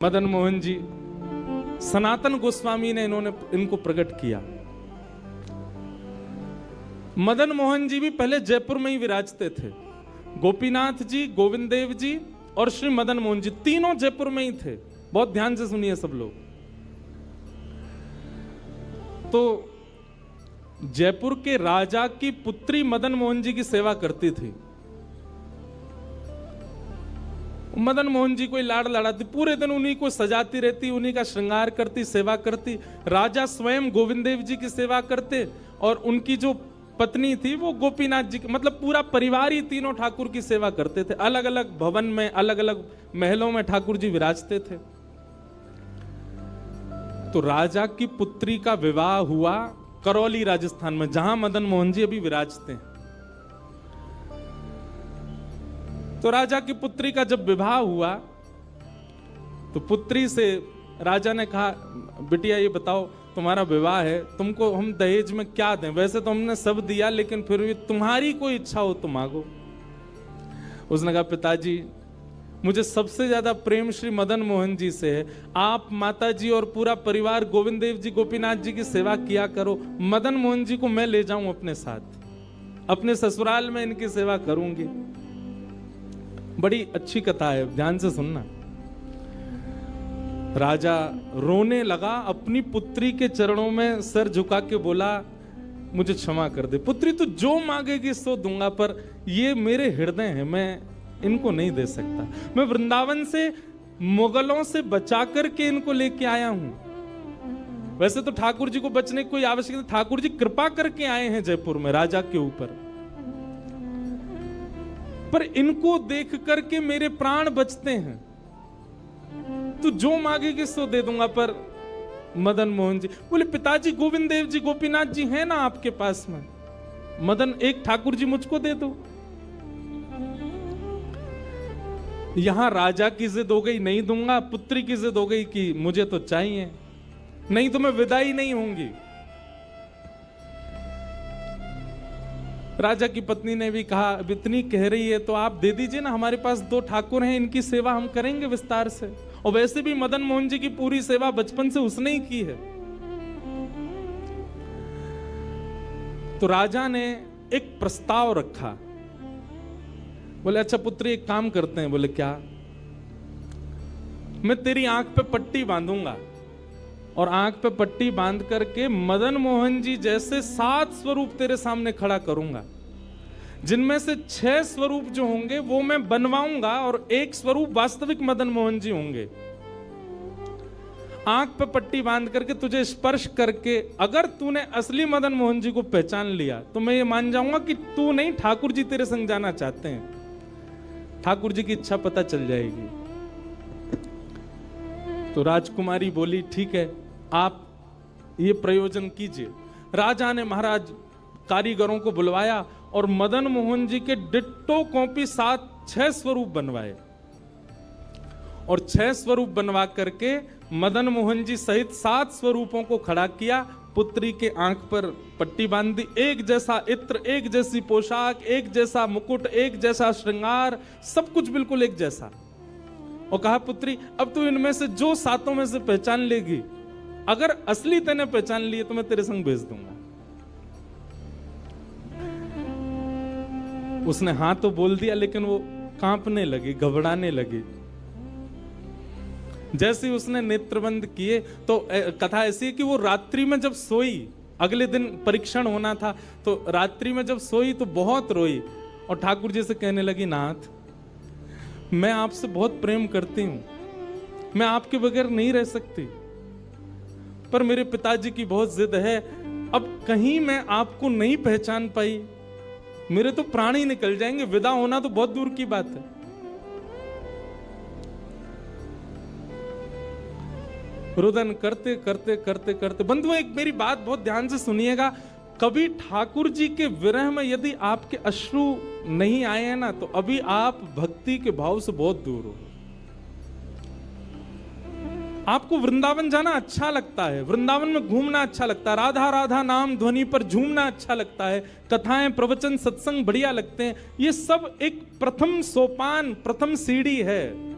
मदन मोहन जी, सनातन गोस्वामी ने इनको प्रकट किया। मदन मोहन जी भी पहले जयपुर में ही विराजते थे। गोपीनाथ जी, गोविंद देव जी और श्री मदन मोहन जी तीनों जयपुर में ही थे। बहुत ध्यान से सुनिए सब लोग। तो जयपुर के राजा की पुत्री मदन मोहन जी की सेवा करती थी। मदन मोहन जी कोई लाड़ लड़ाती, पूरे दिन उन्हीं को सजाती रहती, उन्हीं का श्रृंगार करती, सेवा करती। राजा स्वयं गोविंद देव जी की सेवा करते और उनकी जो पत्नी थी वो गोपीनाथ जी की, मतलब पूरा परिवार ही तीनों ठाकुर की सेवा करते थे। अलग अलग भवन में, अलग अलग महलों में ठाकुर जी विराजते थे। तो राजा की पुत्री का विवाह हुआ करौली राजस्थान में, जहां मदन मोहन जी अभी विराजते हैं। तो राजा की पुत्री का जब विवाह हुआ तो पुत्री से राजा ने कहा, बिटिया ये बताओ तुम्हारा विवाह है, तुमको हम दहेज में क्या दें? वैसे तो हमने सब दिया, लेकिन फिर भी तुम्हारी कोई इच्छा हो तो मांगो। उसने कहा, पिताजी मुझे सबसे ज्यादा प्रेम श्री मदन मोहन जी से है। आप माता जी और पूरा परिवार गोविंद देव जी, गोपीनाथ जी की सेवा किया करो। मदन मोहन जी को मैं ले जाऊं अपने साथ, अपने ससुराल में इनकी सेवा करूंगी। बड़ी अच्छी कथा है, ध्यान से सुनना। राजा रोने लगा, अपनी पुत्री के चरणों में सर झुका के बोला, मुझे क्षमा कर दे पुत्री, तू जो मांगेगी सो दूंगा, पर ये मेरे हृदय हैं, मैं इनको नहीं दे सकता। मैं वृंदावन से मुगलों से बचा करके इनको लेके आया हूं। वैसे तो ठाकुर जी को बचने की कोई आवश्यकता, ठाकुर जी कृपा करके आए हैं जयपुर में राजा के ऊपर, पर इनको देख करके मेरे प्राण बचते हैं। तू जो मांगेगी सो दे दूंगा। पर मदन मोहन जी बोले, पिताजी गोविंद देव जी, गोपीनाथ जी हैं ना आपके पास में, मदन एक ठाकुर जी मुझको दे दो। यहां राजा की जिद हो गई, नहीं दूंगा। पुत्री की जिद हो गई कि मुझे तो चाहिए, नहीं तो मैं विदाई नहीं होंगी। राजा की पत्नी ने भी कहा, अब इतनी कह रही है तो आप दे दीजिए ना, हमारे पास 2 ठाकुर हैं, इनकी सेवा हम करेंगे विस्तार से। और वैसे भी मदन मोहन जी की पूरी सेवा बचपन से उसने ही की है। तो राजा ने एक प्रस्ताव रखा। बोले, अच्छा पुत्री एक काम करते हैं। बोले, क्या? मैं तेरी आंख पे पट्टी बांधूंगा और आंख पे पट्टी बांध करके मदन मोहन जी जैसे 7 स्वरूप तेरे सामने खड़ा करूंगा, जिनमें से 6 स्वरूप जो होंगे वो मैं बनवाऊंगा और 1 स्वरूप वास्तविक मदन मोहन जी होंगे। आंख पे पट्टी बांध करके तुझे स्पर्श करके अगर तूने असली मदन मोहन जी को पहचान लिया तो मैं ये मान जाऊंगा कि तू नहीं, ठाकुर जी तेरे संग जाना चाहते हैं। ठाकुर जी की इच्छा पता चल जाएगी। तो राजकुमारी बोली, ठीक है, आप ये प्रयोजन कीजिए। राजा ने महाराज कारीगरों को बुलवाया और मदन मोहन जी के डिट्टो कॉपी 6 स्वरूप बनवाए और 6 स्वरूप बनवा करके मदन मोहन जी सहित 7 स्वरूपों को खड़ा किया। पुत्री के आंख पर पट्टी बांध दी, एक जैसा इत्र, एक जैसी पोशाक, एक जैसा मुकुट, एक जैसा श्रृंगार, सब कुछ बिल्कुल एक जैसा। और कहा, पुत्री अब तू इनमें से जो 7 में से पहचान लेगी, अगर असली तेने पहचान लिए तो मैं तेरे संग भेज दूंगा। उसने हाँ तो बोल दिया, लेकिन वो कांपने लगी, घबराने लगी। जैसे ही उसने नेत्रबंद किए तो कथा ऐसी है कि वो रात्रि में जब सोई, अगले दिन परीक्षण होना था, तो रात्रि में जब सोई तो बहुत रोई और ठाकुर जी से कहने लगी, नाथ मैं आपसे बहुत प्रेम करती हूं, मैं आपके बगैर नहीं रह सकती, पर मेरे पिताजी की बहुत जिद है। अब कहीं मैं आपको नहीं पहचान पाई, मेरे तो प्राण ही निकल जाएंगे, विदा होना तो बहुत दूर की बात है। रुदन करते करते करते करते, बंधुओं एक मेरी बात बहुत ध्यान से सुनिएगा, कभी ठाकुर जी के विरह में यदि आपके अश्रु नहीं आए हैं ना, तो अभी आप भक्ति के भाव से बहुत दूर हो। आपको वृंदावन जाना अच्छा लगता है, वृंदावन में घूमना अच्छा लगता है, राधा राधा नाम ध्वनि पर झूमना अच्छा लगता है, कथाएं, प्रवचन, सत्संग बढ़िया लगते हैं। ये सब एक प्रथम सोपान, प्रथम सीढ़ी है।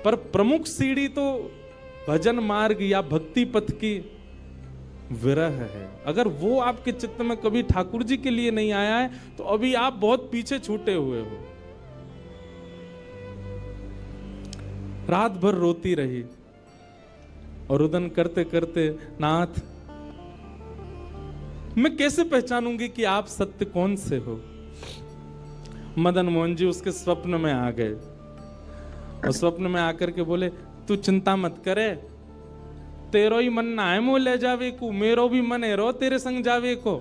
पर प्रमुख सीढ़ी तो भजन मार्ग या भक्ति पथ की विरह है। अगर वो आपके चित्त में कभी ठाकुर जी के लिए नहीं आया है तो अभी आप बहुत पीछे छूटे हुए हो। रात भर रोती रही और रुदन करते करते, नाथ मैं कैसे पहचानूंगी कि आप सत्य कौन से हो। मदन मोहन जी उसके स्वप्न में आ गए और स्वप्न में आकर के बोले, तू चिंता मत करे, तेरो ही मन ना है मोह ले जावे को, मेरो भी मन है रो तेरे संग जावे को।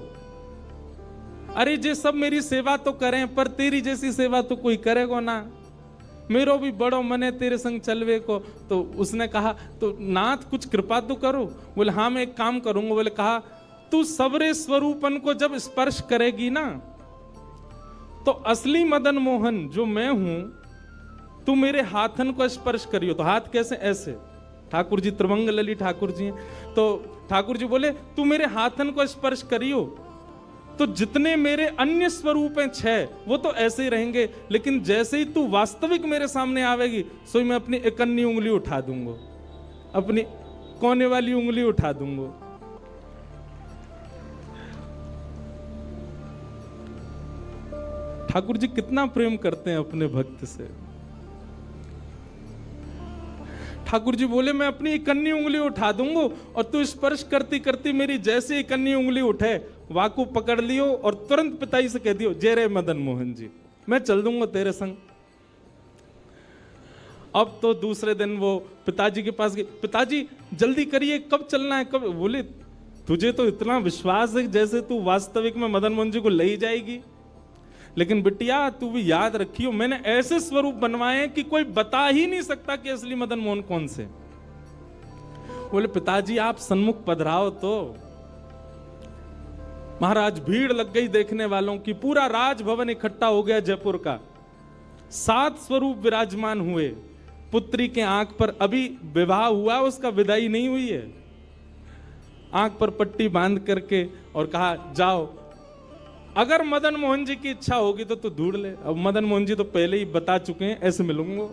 अरे जे सब मेरी सेवा तो करें पर तेरी जैसी सेवा तो कोई करेगा ना, मेरो भी बड़ो मन है तेरे संग चलवे को। तो उसने कहा, तो नाथ कुछ कृपा तो करो। बोले हाँ मैं एक काम करूंगा। बोले कहा, तू सबरे स्वरूपन को जब स्पर्श करेगी ना तो असली मदन मोहन जो मैं हूं, तू मेरे हाथन को स्पर्श करियो। तो हाथ कैसे? ऐसे। ठाकुर जी त्रिभंग लली ठाकुर जी हैं। तो ठाकुर जी बोले, तू मेरे हाथन को स्पर्श करियो तो जितने मेरे अन्य स्वरूप हैं 6 वो तो ऐसे ही रहेंगे, लेकिन जैसे ही तू वास्तविक मेरे सामने आवेगी सो मैं अपनी इकन्नी उंगली उठा दूंगा, अपनी कोने वाली उंगली उठा दूंगा। ठाकुर जी कितना प्रेम करते हैं अपने भक्त से। ठाकुर जी बोले, मैं अपनी इकन्नी उंगली उठा दूंगा और तू स्पर्श करती करती मेरी जैसे इकन्नी उंगली उठे वाकू पकड़ लियो और तुरंत पिताजी से कह दियो, जय रे मदन मोहन जी, मैं चल दूंगा तेरे संग। अब तो दूसरे दिन वो पिताजी के पास गए, पिताजी जल्दी करिए, कब चलना है, कब? बोले, तुझे तो इतना विश्वास है जैसे तू वास्तविक में मदन मोहन जी को ले ही जाएगी, लेकिन बिटिया तू भी याद रखियो मैंने ऐसे स्वरूप बनवाए कि कोई बता ही नहीं सकता कि असली मदन मोहन कौन से। बोले, पिताजी आप सन्मुख पधराओ। तो महाराज भीड़ लग गई देखने वालों की, पूरा राजभवन इकट्ठा हो गया जयपुर का। 7 स्वरूप विराजमान हुए। पुत्री के आंख पर अभी विवाह हुआ, उसका विदाई नहीं हुई है, आंख पर पट्टी बांध करके और कहा, जाओ अगर मदन मोहन जी की इच्छा होगी तो तू ढूंढ ले। अब मदन मोहन जी तो पहले ही बता चुके हैं, ऐसे मिलूंगा।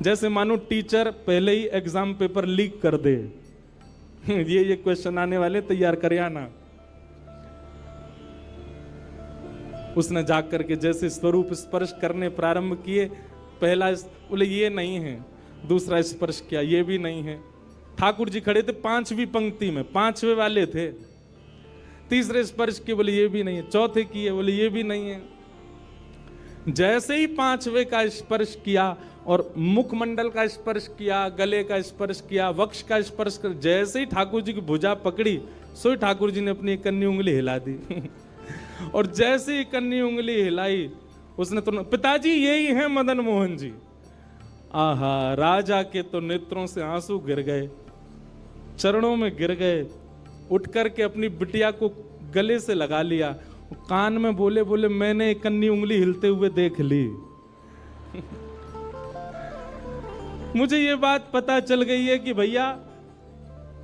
जैसे मानो टीचर पहले ही एग्जाम पेपर लीक कर दे, ये क्वेश्चन आने वाले, तैयार कर आना। उसने जाकर के जैसे स्वरूप स्पर्श करने प्रारंभ किए, पहला बोले ये नहीं है, दूसरा स्पर्श किया, ये भी नहीं है। ठाकुर जी खड़े थे 5वीं पंक्ति में, 5वें वाले थे। तीसरे स्पर्श किए, बोले ये भी नहीं है। चौथे किए, बोले ये भी नहीं है। जैसे ही 5वें का स्पर्श किया और मुखमंडल का स्पर्श किया, गले का स्पर्श किया, वक्ष का स्पर्श कर, जैसे ही ठाकुर जी की भुजा पकड़ी सो ही ठाकुर जी ने अपनी कन्नी उंगली हिला दी। और जैसे ही कन्नी उंगली हिलाई उसने तो, पिताजी यही है मदन मोहन जी। आहा, राजा के तो नेत्रों से आंसू गिर गए, चरणों में गिर गए, उठ करके अपनी बिटिया को गले से लगा लिया, कान में बोले, बोले मैंने कन्नी उंगली हिलते हुए देख ली। मुझे ये बात पता चल गई है कि भैया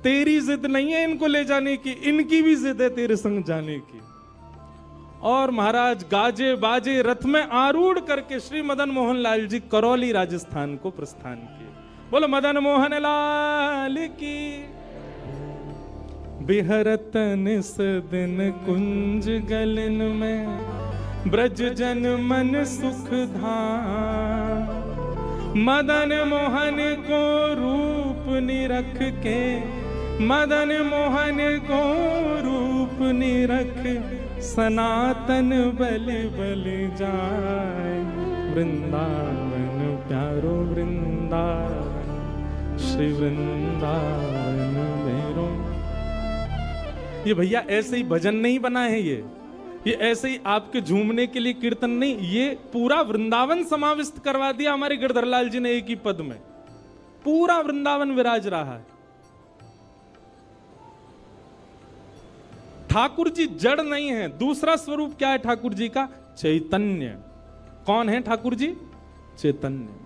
तेरी जिद नहीं है इनको ले जाने की, इनकी भी जिद है तेरे संग जाने की। और महाराज गाजे बाजे रथ में आरूढ़ करके श्री मदन मोहन लाल जी करौली राजस्थान को प्रस्थान किए। बोलो मदन मोहन लाल की। बिहरत निस दिन कुंज गलन में, ब्रज जन मन सुख धाम। मदन मोहन को रूप निरख के, मदन मोहन को रूप निरख, सनातन बल बल जाए। वृंदावन प्यारो वृंदावन, श्री वृंदावन मेरो। ये भैया ऐसे ही भजन नहीं बना है, ये ऐसे ही आपके झूमने के लिए कीर्तन नहीं, ये पूरा वृंदावन समाविष्ट करवा दिया हमारे गिरधर लाल जी ने एक ही पद में। पूरा वृंदावन विराज रहा है। ठाकुर जी जड़ नहीं है। दूसरा स्वरूप क्या है ठाकुर जी का? चैतन्य। कौन है ठाकुर जी? चैतन्य।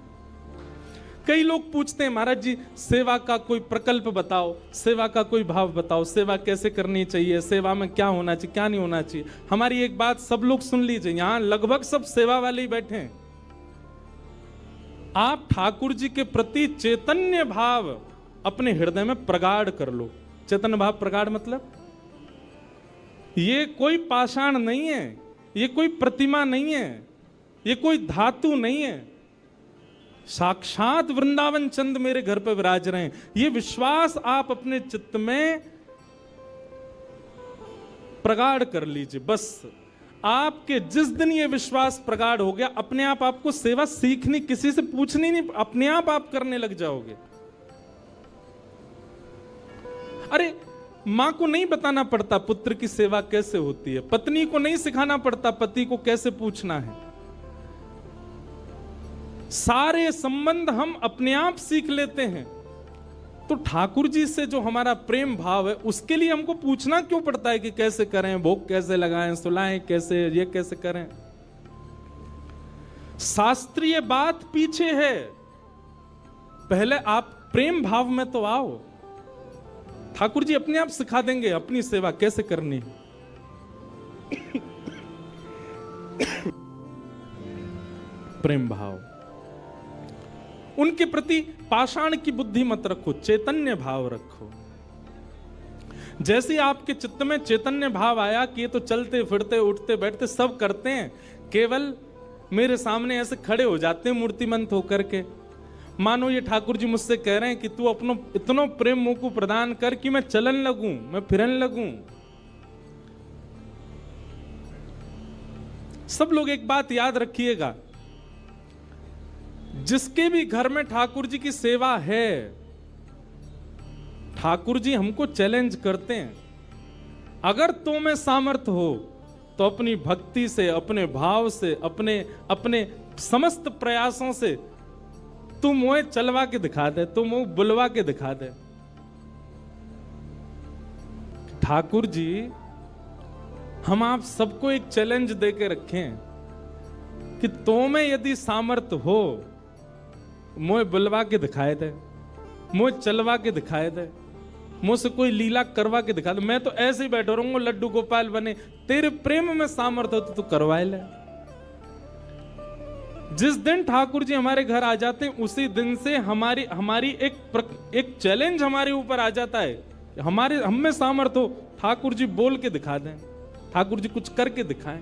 कई लोग पूछते हैं, महाराज जी सेवा का कोई प्रकल्प बताओ, सेवा का कोई भाव बताओ, सेवा कैसे करनी चाहिए, सेवा में क्या होना चाहिए, क्या नहीं होना चाहिए। हमारी एक बात सब लोग सुन लीजिए, यहां लगभग सब सेवा वाले ही बैठे हैं। आप ठाकुर जी के प्रति चैतन्य भाव अपने हृदय में प्रगाढ़ कर लो। चैतन्य भाव प्रगाढ़ मतलब ये कोई पाषाण नहीं है, ये कोई प्रतिमा नहीं है, ये कोई धातु नहीं है, साक्षात वृंदावन चंद मेरे घर पर विराज रहे हैं। ये विश्वास आप अपने चित्त में प्रगाढ़ कर लीजिए। बस आपके जिस दिन ये विश्वास प्रगाढ़ हो गया, अपने आप आपको सेवा सीखनी, किसी से पूछनी नहीं, अपने आप करने लग जाओगे। अरे मां को नहीं बताना पड़ता पुत्र की सेवा कैसे होती है, पत्नी को नहीं सिखाना पड़ता पति को कैसे पूछना है। सारे संबंध हम अपने आप सीख लेते हैं। तो ठाकुर जी से जो हमारा प्रेम भाव है, उसके लिए हमको पूछना क्यों पड़ता है कि कैसे करें, भोग कैसे लगाएं, सुलाएं कैसे, ये कैसे करें। शास्त्रीय बात पीछे है, पहले आप प्रेम भाव में तो आओ। ठाकुर जी अपने आप सिखा देंगे अपनी सेवा कैसे करनी। प्रेम भाव, उनके प्रति पाषाण की बुद्धि मत रखो, चैतन्य भाव रखो। जैसे आपके चित्त में चैतन्य भाव आया कि ये तो चलते फिरते उठते बैठते सब करते हैं, केवल मेरे सामने ऐसे खड़े हो जाते हैं मूर्तिमंत होकर के। मानो ये ठाकुर जी मुझसे कह रहे हैं कि तू अपनो इतनो प्रेम मुंह को प्रदान कर कि मैं चलन लगूं, मैं फिरन लगूं। सब लोग एक बात याद रखिएगा, जिसके भी घर में ठाकुर जी की सेवा है, ठाकुर जी हमको चैलेंज करते हैं, अगर तो में सामर्थ्य हो तो अपनी भक्ति से, अपने भाव से, अपने समस्त प्रयासों से तू मुझे चलवा के दिखा दे, तू मुझे बुलवा के दिखा दे। ठाकुर जी हम आप सबको एक चैलेंज दे के रखें कि तो में यदि सामर्थ्य हो, मुझे बुलवा के दिखाए दे, मुझे चलवा के दिखाए दे, मुझसे कोई लीला करवा के दिखा दे। मैं तो ऐसे ही बैठा रहूंगा लड्डू गोपाल बने, तेरे प्रेम में सामर्थ्य हो तो तू करवाए ले। जिस दिन ठाकुर जी हमारे घर आ जाते हैं, उसी दिन से हमारी एक चैलेंज हमारे ऊपर आ जाता है। हम में सामर्थ्य हो, ठाकुर जी बोल के दिखा दें, ठाकुर जी कुछ करके दिखाएं।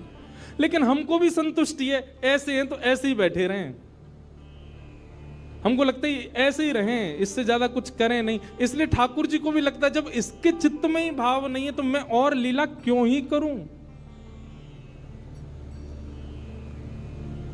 लेकिन हमको भी संतुष्टि है, ऐसे हैं तो ऐसे ही बैठे रहें। हमको लगता है ऐसे ही रहें, इससे ज्यादा कुछ करें नहीं। इसलिए ठाकुर जी को भी लगता है जब इसके चित्त में ही भाव नहीं है तो मैं और लीला क्यों ही करूं।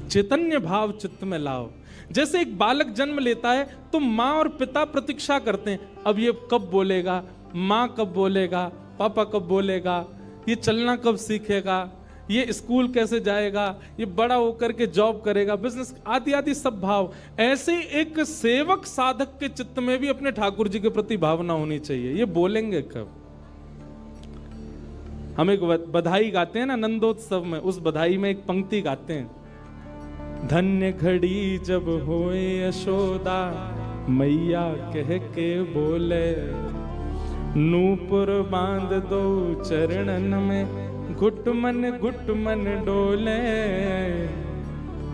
चैतन्य भाव चित्त में लाओ। जैसे एक बालक जन्म लेता है तो माँ और पिता प्रतीक्षा करते हैं, अब ये कब बोलेगा, माँ कब बोलेगा, पापा कब बोलेगा, ये चलना कब सीखेगा, ये स्कूल कैसे जाएगा, ये बड़ा होकर के जॉब करेगा, बिजनेस आदि आदि सब भाव। ऐसे एक सेवक साधक के चित्त में भी अपने ठाकुर जी के प्रति भावना होनी चाहिए। ये बोलेंगे कब। हम एक बधाई गाते हैं ना नंदोत्सव में, उस बधाई में एक पंक्ति गाते हैं, धन्य घड़ी जब होए यशोदा मैया कह के बोले, नूपुर बांध दो चरणन में घुट मन डोले,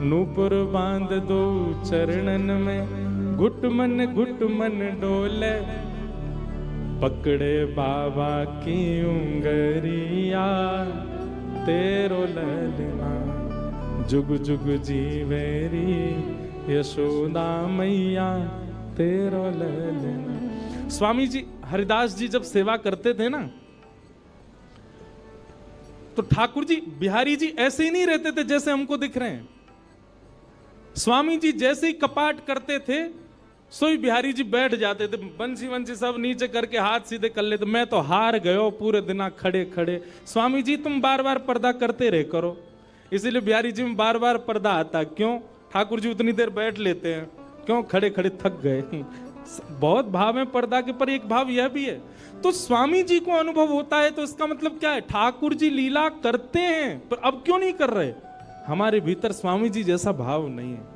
नूपुर बांध दो चरणन में घुट मन डोले, पकड़े बाबा की उंगरिया तेरो ललना जुग जुग जीवेरी यशोदा मैया तेरो ललना। स्वामी जी हरिदास जी जब सेवा करते थे ना, तो ठाकुर जी बिहारी जी ऐसे ही नहीं रहते थे जैसे हमको दिख रहे हैं। स्वामी जी जैसे ही कपाट करते थे, सोई बिहारी जी बैठ जाते थे, बंसी सब नीचे करके हाथ सीधे कर लेते। मैं तो हार गयो पूरे दिन खड़े खड़े। स्वामी जी तुम बार बार पर्दा करते रहे करो। इसीलिए बिहारी जी में बार बार पर्दा आता। क्यों? ठाकुर जी उतनी देर बैठ लेते हैं, क्यों? खड़े खड़े थक गए। बहुत भाव है पर्दा के, पर एक भाव यह भी है। तो स्वामी जी को अनुभव होता है, तो इसका मतलब क्या है? ठाकुर जी लीला करते हैं, पर अब क्यों नहीं कर रहे? हमारे भीतर स्वामी जी जैसा भाव नहीं है।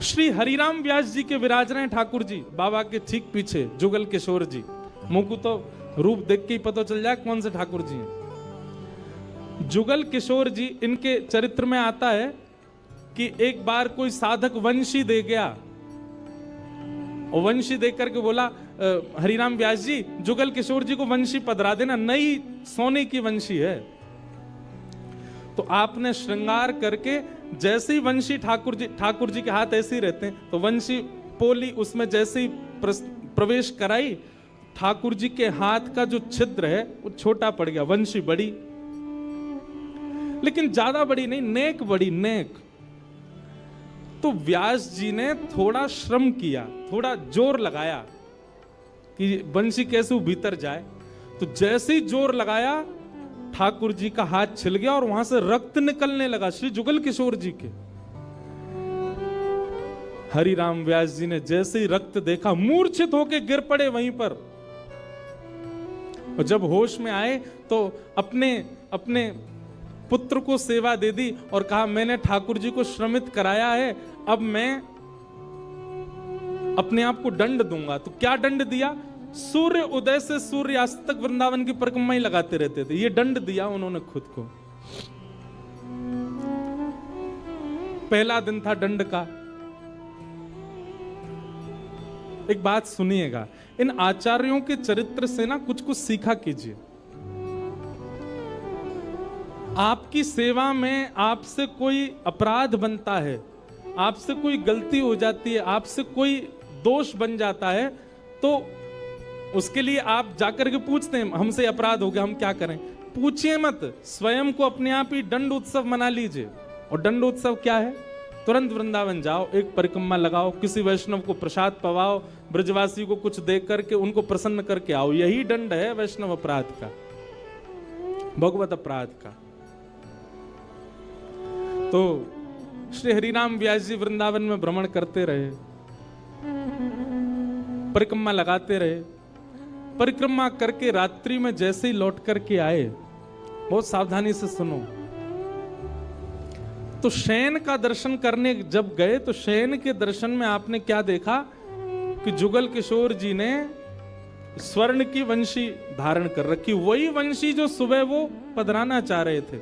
श्री हरिराम व्यास जी के विराज रहे हैं ठाकुर जी बाबा के ठीक पीछे, जुगल किशोर जी। मुंह को तो रूप देख के ही पता चल जाए कौन से ठाकुर जी हैं। जुगल किशोर जी, इनके चरित्र में आता है कि एक बार कोई साधक वंशी दे गया और वंशी दे करके बोला, हरिराम व्यास जी जुगल किशोर जी को वंशी पधरा देना, नई सोने की वंशी है। तो आपने श्रृंगार करके जैसे ही वंशी ठाकुर जी के हाथ ऐसे ही रहते हैं, तो वंशी पोली उसमें जैसे ही प्रवेश कराई, ठाकुर जी के हाथ का जो छिद्र है वो छोटा पड़ गया, वंशी बड़ी, लेकिन ज्यादा बड़ी नहीं, नेक बड़ी, नेक। तो व्यास जी ने थोड़ा श्रम किया, थोड़ा जोर लगाया कि वंशी कैसे भीतर जाए। तो जैसे ही जोर लगाया, ठाकुर जी का हाथ छिल गया और वहां से रक्त निकलने लगा श्री जुगल किशोर जी के। हरिराम व्यास जी ने जैसे ही रक्त देखा, मूर्छित होकर गिर पड़े वहीं पर। और जब होश में आए तो अपने पुत्र को सेवा दे दी और कहा, मैंने ठाकुर जी को श्रमित कराया है, अब मैं अपने आप को दंड दूंगा। तो क्या दंड दिया? सूर्य उदय से सूर्यास्त तक वृंदावन की परिक्रमा ही लगाते रहते थे, ये दंड दिया उन्होंने खुद को। पहला दिन था दंड का। एक बात सुनिएगा, इन आचार्यों के चरित्र से ना कुछ सीखा कीजिए। आपकी सेवा में आपसे कोई अपराध बनता है, आपसे कोई गलती हो जाती है, आपसे कोई दोष बन जाता है, तो उसके लिए आप जाकर के पूछते हैं, हमसे अपराध हो गया, हम क्या करें? पूछिए मत, स्वयं को अपने आप ही दंड उत्सव मना लीजिए। और दंड उत्सव क्या है? तुरंत वृंदावन जाओ, एक परिक्रमा लगाओ, किसी वैष्णव को प्रसाद पवाओ, ब्रजवासी को कुछ दे करके उनको प्रसन्न करके आओ। यही दंड है वैष्णव अपराध का, भगवत अपराध का। तो श्री हरिराम व्यास जी वृंदावन में भ्रमण करते रहे, परिक्रमा लगाते रहे। परिक्रमा करके रात्रि में जैसे ही लौट करके आए, बहुत सावधानी से सुनो, तो शयन का दर्शन करने जब गए तो शयन के दर्शन में आपने क्या देखा कि जुगल किशोर जी ने स्वर्ण की वंशी धारण कर रखी, वही वंशी जो सुबह वो पधराना चाह रहे थे।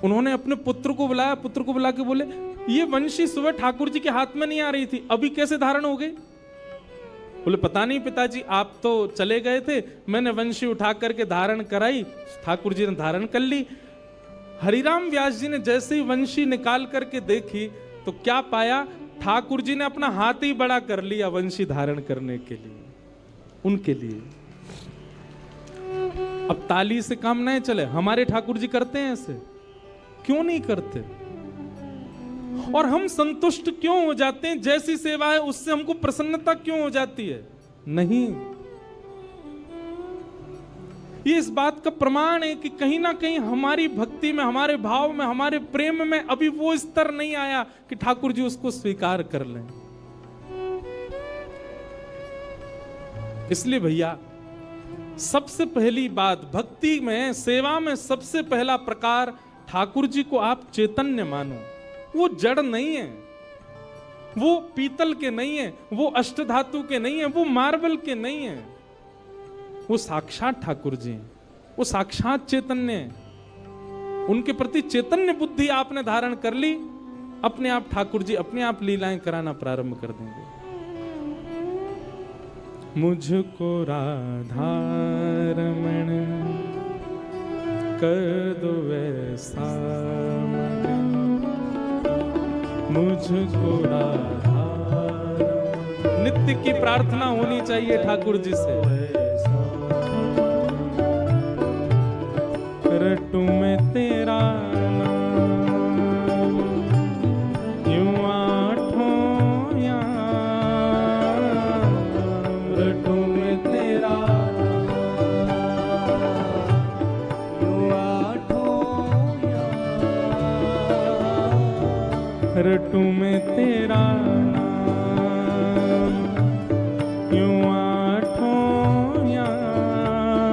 उन्होंने अपने पुत्र को बुलाया, पुत्र को बुला के बोले, ये वंशी सुबह ठाकुर जी के हाथ में नहीं आ रही थी, अभी कैसे धारण हो गई? बोले, पता नहीं पिताजी, आप तो चले गए थे, मैंने वंशी उठा करके धारण कराई, ठाकुर जी ने धारण कर ली। हरिराम व्यास जी ने जैसे ही वंशी निकाल करके देखी तो क्या पाया? ठाकुर जी ने अपना हाथ ही बड़ा कर लिया वंशी धारण करने के लिए, उनके लिए। अब ताली से काम नहीं चले, हमारे ठाकुर जी करते हैं ऐसे? क्यों नहीं करते? और हम संतुष्ट क्यों हो जाते हैं? जैसी सेवा है उससे हमको प्रसन्नता क्यों हो जाती है? नहीं। ये इस बात का प्रमाण है कि कहीं ना कहीं हमारी भक्ति में, हमारे भाव में, हमारे प्रेम में अभी वो स्तर नहीं आया कि ठाकुर जी उसको स्वीकार कर लें। इसलिए भैया, सबसे पहली बात भक्ति में, सेवा में सबसे पहला प्रकार, ठाकुर जी को आप चैतन्य मानो। वो जड़ नहीं है, वो पीतल के नहीं है, वो अष्टधातु के नहीं है, वो मार्बल के नहीं है, वो साक्षात ठाकुर जी हैं, वो साक्षात चैतन्य है। उनके प्रति चैतन्य बुद्धि आपने धारण कर ली, अपने आप ठाकुर जी अपने आप लीलाएं कराना प्रारंभ कर देंगे। मुझको राधा रमण कर दो वैसा, मुझको राधा, नित्य की प्रार्थना होनी चाहिए ठाकुर जी से। रटू में तेरा नाम यूं आठों याम, रटू में तेरा रटू में तेरा नाम यूं आठों याम,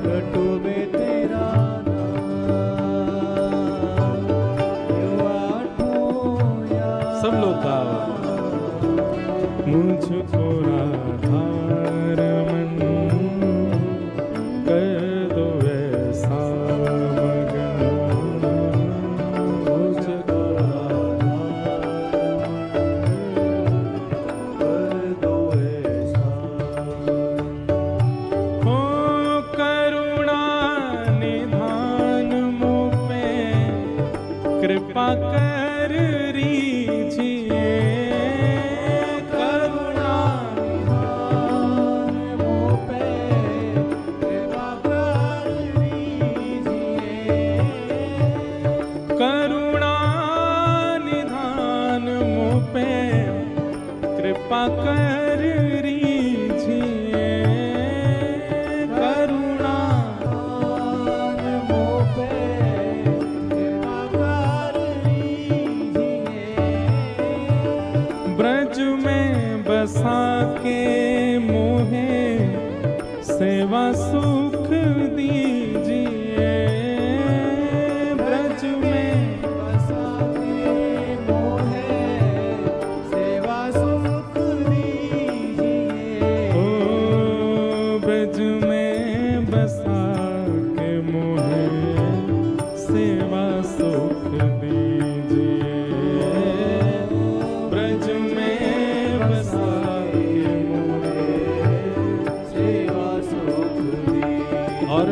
रटू में तेरा नाम यूं आठों याम। सब लोग गाओ। मुझको राधा रमन कर दो कृपा कर रीझिए, करुणा मुँह पे कृपा कर लीजिए, करुणा निधान मुँह पे कृपा कर रीझिए, करुणा मुँह पे कृपा कर लीजिए, ब्रज में बसा के मोहे सेवा सुख दीजिए, ब्रज में बसा के मोहे सेवा सुख दीजिए, ओ ब्रज में बसा के मोहे सेवा सुख दीजिए, ब्रज में बसा के मोहे सेवा सुख दीजिए, और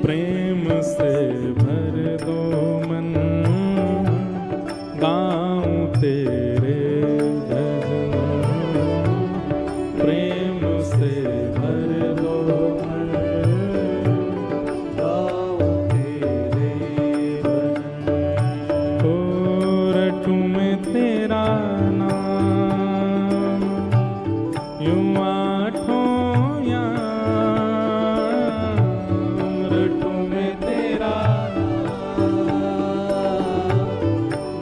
प्रेम से भर दो मन, गाऊं तेरे भजन, प्रेम से भर दो मन, गाऊं तेरे भजन, ओ रटूं मैं तेरा नाम, यूं आठों याम, रटूं मैं तेरा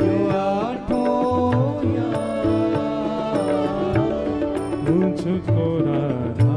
यो आठों याम, मुझको राधा